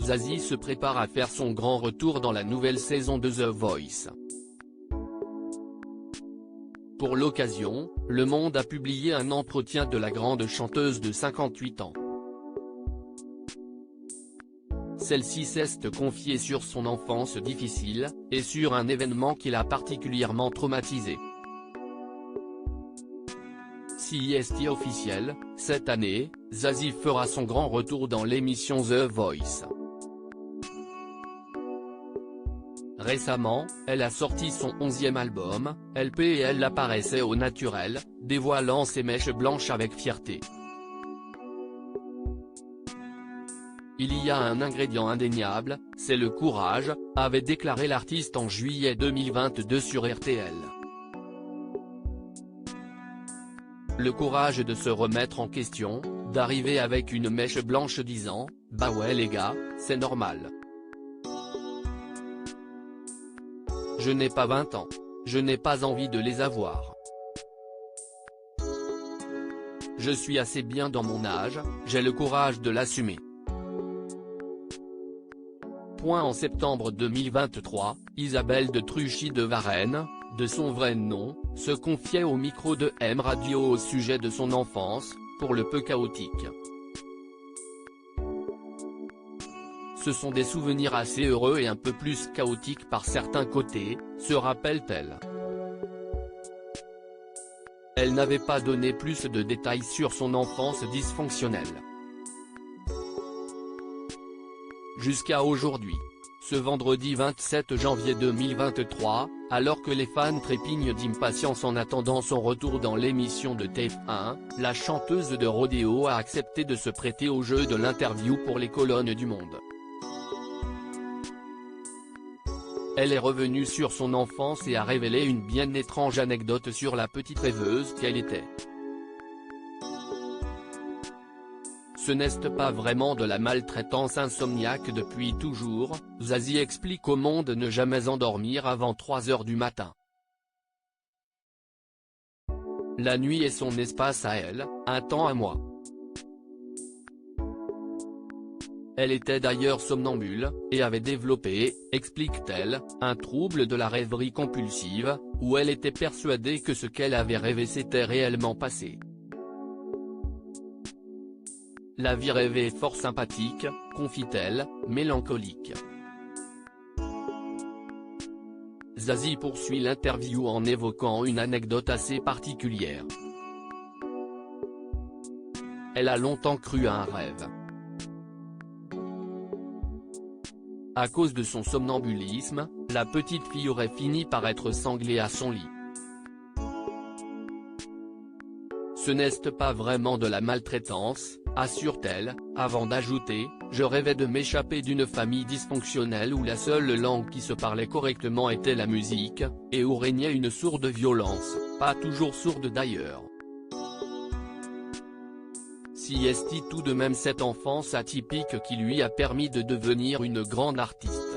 Zazie se prépare à faire son grand retour dans la nouvelle saison de The Voice. Pour l'occasion, Le Monde a publié un entretien de la grande chanteuse de 58 ans. Celle-ci s'est confiée sur son enfance difficile, et sur un événement qui l'a particulièrement traumatisée. Si est officiel, cette année, Zazie fera son grand retour dans l'émission The Voice. Récemment, elle a sorti son 11e album, LP, et elle apparaissait au naturel, dévoilant ses mèches blanches avec fierté. Il y a un ingrédient indéniable, c'est le courage, avait déclaré l'artiste en juillet 2022 sur RTL. Le courage de se remettre en question, d'arriver avec une mèche blanche disant « Bah ouais les gars, c'est normal. Je n'ai pas 20 ans. Je n'ai pas envie de les avoir. Je suis assez bien dans mon âge, j'ai le courage de l'assumer. » En septembre 2023, Isabelle de Truchy de Varennes, de son vrai nom, se confiait au micro de M Radio au sujet de son enfance, pour le peu chaotique. Ce sont des souvenirs assez heureux et un peu plus chaotiques par certains côtés, se rappelle-t-elle. Elle n'avait pas donné plus de détails sur son enfance dysfonctionnelle. Jusqu'à aujourd'hui. Ce vendredi 27 janvier 2023, alors que les fans trépignent d'impatience en attendant son retour dans l'émission de TF1, la chanteuse de rodéo a accepté de se prêter au jeu de l'interview pour les colonnes du Monde. Elle est revenue sur son enfance et a révélé une bien étrange anecdote sur la petite rêveuse qu'elle était. Ce n'est pas vraiment de la maltraitance insomniaque depuis toujours, Zazie explique au Monde ne jamais endormir avant 3 h du matin. La nuit est son espace à elle, un temps à moi. Elle était d'ailleurs somnambule, et avait développé, explique-t-elle, un trouble de la rêverie compulsive, où elle était persuadée que ce qu'elle avait rêvé s'était réellement passé. La vie rêvée est fort sympathique, confie-t-elle, mélancolique. Zazie poursuit l'interview en évoquant une anecdote assez particulière. Elle a longtemps cru à un rêve. À cause de son somnambulisme, la petite fille aurait fini par être sanglée à son lit. Ce n'est pas vraiment de la maltraitance, assure-t-elle, avant d'ajouter « Je rêvais de m'échapper d'une famille dysfonctionnelle où la seule langue qui se parlait correctement était la musique, et où régnait une sourde violence, pas toujours sourde d'ailleurs. » Si est tout de même cette enfance atypique qui lui a permis de devenir une grande artiste.